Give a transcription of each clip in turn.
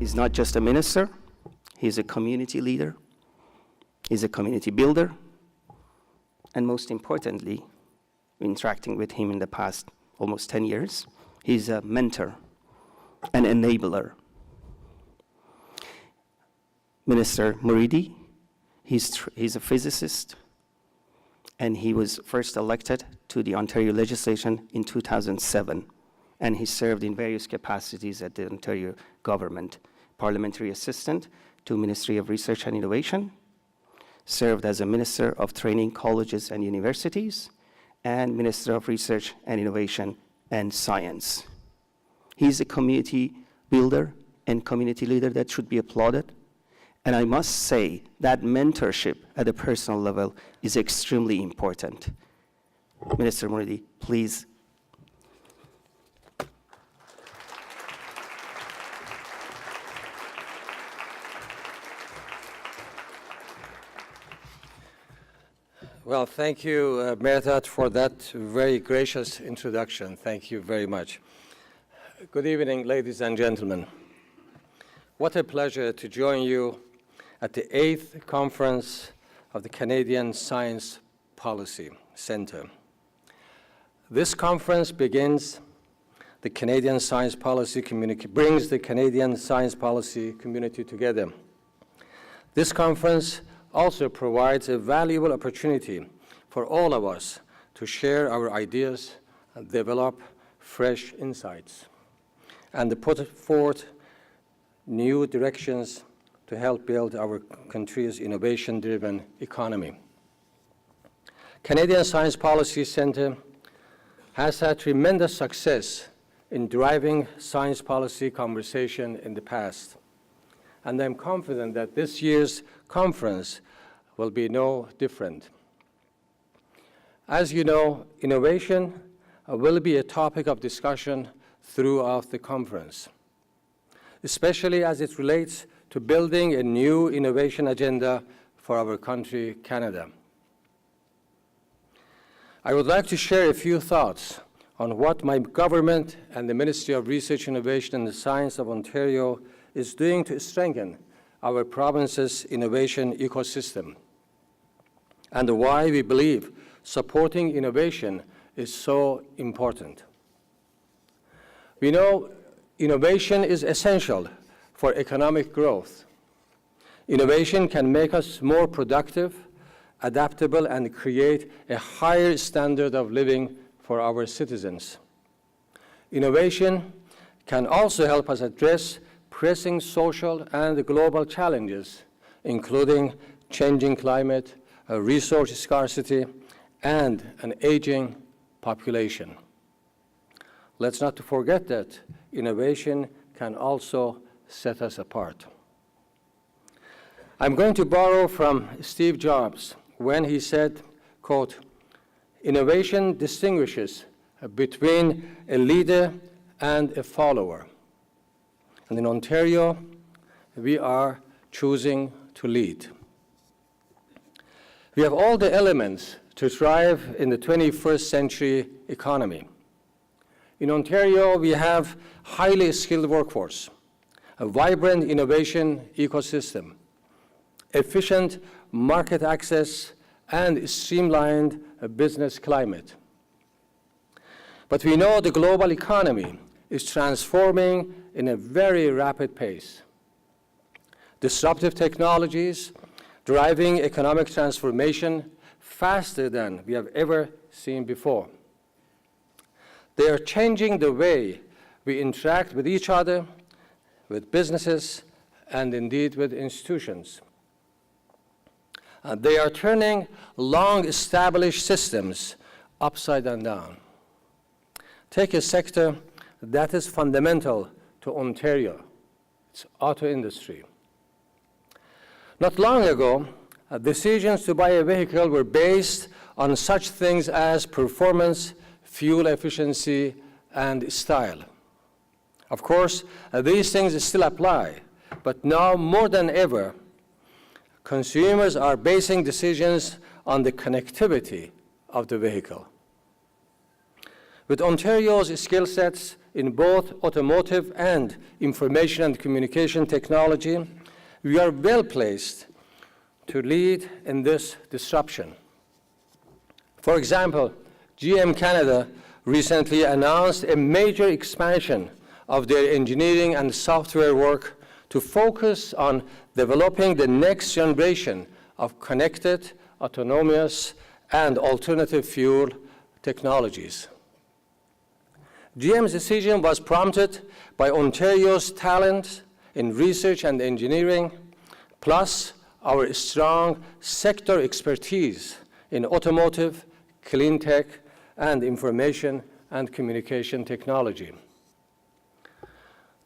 He's not just a minister, he's a community leader, he's a community builder, and most importantly, interacting with him in the past almost 10 years, he's a mentor, an enabler. Minister Moridi, he's a physicist, and he was first elected to the Ontario legislation in 2007, and he served in various capacities at the Ontario government. Parliamentary assistant to Ministry of Research and Innovation, served as a Minister of Training Colleges and Universities, and Minister of Research and Innovation and Science. He's a community builder and community leader that should be applauded. And I must say that mentorship at a personal level is extremely important. Minister Moridi, please. Well, thank you, Mertat, for that very gracious introduction. Thank you very much. Good evening, ladies and gentlemen. What a pleasure to join you at the 8th Conference of the Canadian Science Policy Centre. This conference brings the Canadian Science Policy community together. This conference also provides a valuable opportunity for all of us to share our ideas and develop fresh insights and to put forth new directions to help build our country's innovation-driven economy. Canadian Science Policy Centre has had tremendous success in driving science policy conversation in the past, and I'm confident that this year's conference will be no different. As you know, innovation will be a topic of discussion throughout the conference, especially as it relates to building a new innovation agenda for our country, Canada. I would like to share a few thoughts on what my government and the Ministry of Research, Innovation and Science of Ontario is doing to strengthen our province's innovation ecosystem, and why we believe supporting innovation is so important. We know innovation is essential for economic growth. Innovation can make us more productive, adaptable, and create a higher standard of living for our citizens. Innovation can also help us address pressing social and global challenges, including changing climate, resource scarcity, and an aging population. Let's not forget that innovation can also set us apart. I'm going to borrow from Steve Jobs when he said, quote, "Innovation distinguishes between a leader and a follower. And in Ontario, we are choosing to lead." We have all the elements to thrive in the 21st century economy. In Ontario, we have highly skilled workforce, a vibrant innovation ecosystem, efficient market access, and streamlined business climate. But we know the global economy is transforming in a very rapid pace. Disruptive technologies driving economic transformation faster than we have ever seen before. They are changing the way we interact with each other, with businesses, and indeed with institutions. They are turning long-established systems upside down. Take a sector that is fundamental to Ontario, its auto industry. Not long ago, decisions to buy a vehicle were based on such things as performance, fuel efficiency, and style. Of course, these things still apply, but now more than ever, consumers are basing decisions on the connectivity of the vehicle. With Ontario's skill sets in both automotive and information and communication technology, we are well placed to lead in this disruption. For example, GM Canada recently announced a major expansion of their engineering and software work to focus on developing the next generation of connected, autonomous, and alternative fuel technologies. GM's decision was prompted by Ontario's talent in research and engineering, plus our strong sector expertise in automotive, clean tech, and information and communication technology.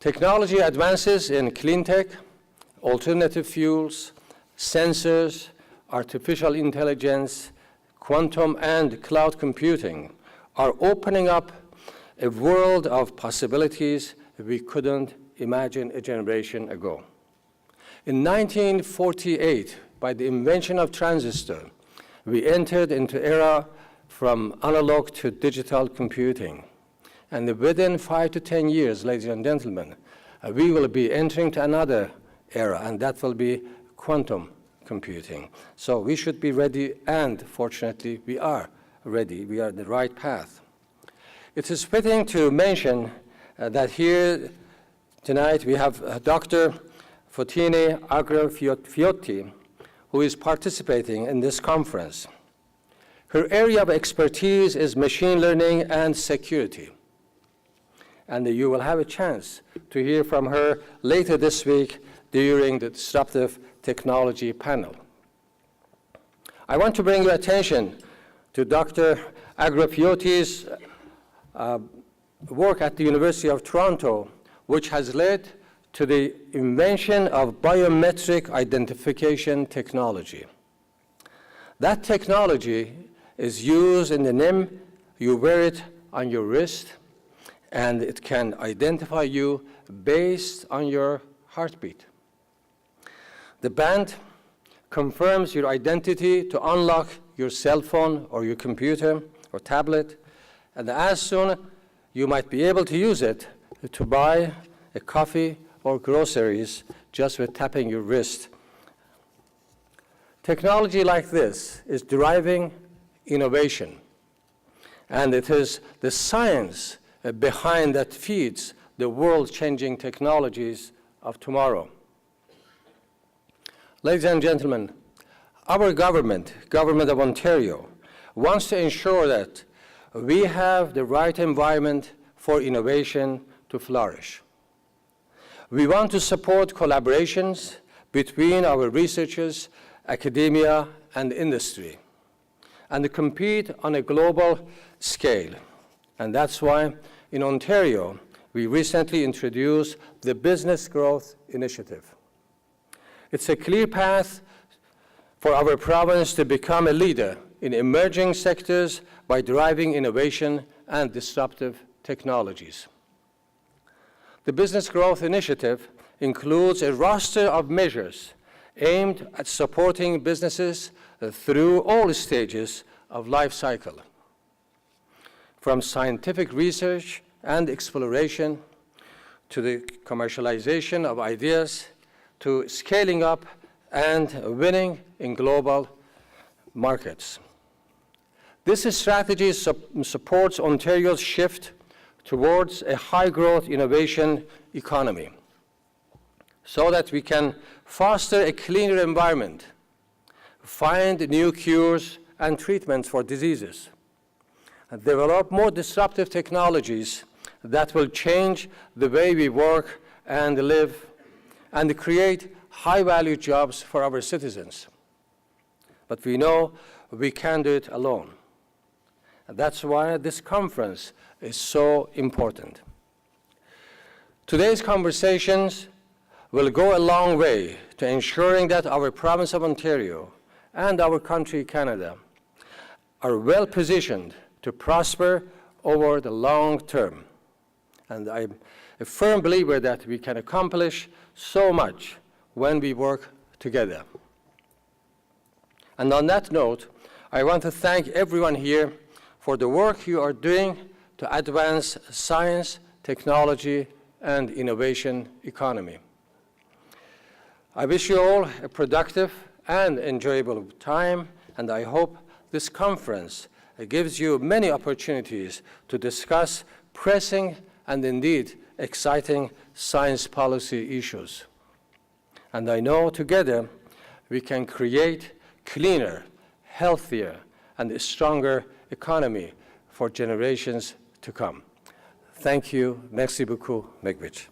Technology advances in clean tech, alternative fuels, sensors, artificial intelligence, quantum and cloud computing are opening up a world of possibilities we couldn't imagine a generation ago. In 1948, by the invention of transistor, we entered into era from analog to digital computing. And within 5 to 10 years, ladies and gentlemen, we will be entering to another era, and that will be quantum computing. So we should be ready, and fortunately, we are ready. We are on the right path. It is fitting to mention that here tonight we have Dr. Fotine Agra-Fiotti, who is participating in this conference. Her area of expertise is machine learning and security. And you will have a chance to hear from her later this week during the Disruptive Technology panel. I want to bring your attention to Dr. Agra-Fiotti's work at the University of Toronto, which has led to the invention of biometric identification technology. That technology is used in the NIM. You wear it on your wrist, and it can identify you based on your heartbeat. The band confirms your identity to unlock your cell phone or your computer or tablet, and as soon you might be able to use it to buy a coffee or groceries just with tapping your wrist. Technology like this is driving innovation, and it is the science behind that feeds the world-changing technologies of tomorrow. Ladies and gentlemen, our government of Ontario, wants to ensure that we have the right environment for innovation to flourish. We want to support collaborations between our researchers, academia, and industry, and to compete on a global scale. And that's why in Ontario, we recently introduced the Business Growth Initiative. It's a clear path for our province to become a leader in emerging sectors by driving innovation and disruptive technologies. The Business Growth Initiative includes a roster of measures aimed at supporting businesses through all stages of life cycle, from scientific research and exploration to the commercialization of ideas to scaling up and winning in global markets. This strategy supports Ontario's shift towards a high-growth innovation economy so that we can foster a cleaner environment, find new cures and treatments for diseases, and develop more disruptive technologies that will change the way we work and live and create high-value jobs for our citizens. But we know we can't do it alone. And that's why this conference is so important. Today's conversations will go a long way to ensuring that our province of Ontario and our country, Canada, are well positioned to prosper over the long term. And I'm a firm believer that we can accomplish so much when we work together. And on that note, I want to thank everyone here for the work you are doing to advance science, technology, and innovation economy. I wish you all a productive and enjoyable time, and I hope this conference gives you many opportunities to discuss pressing and indeed exciting science policy issues. And I know together we can create cleaner, healthier, and a stronger economy for generations to come. Thank you. Merci beaucoup. Megwich.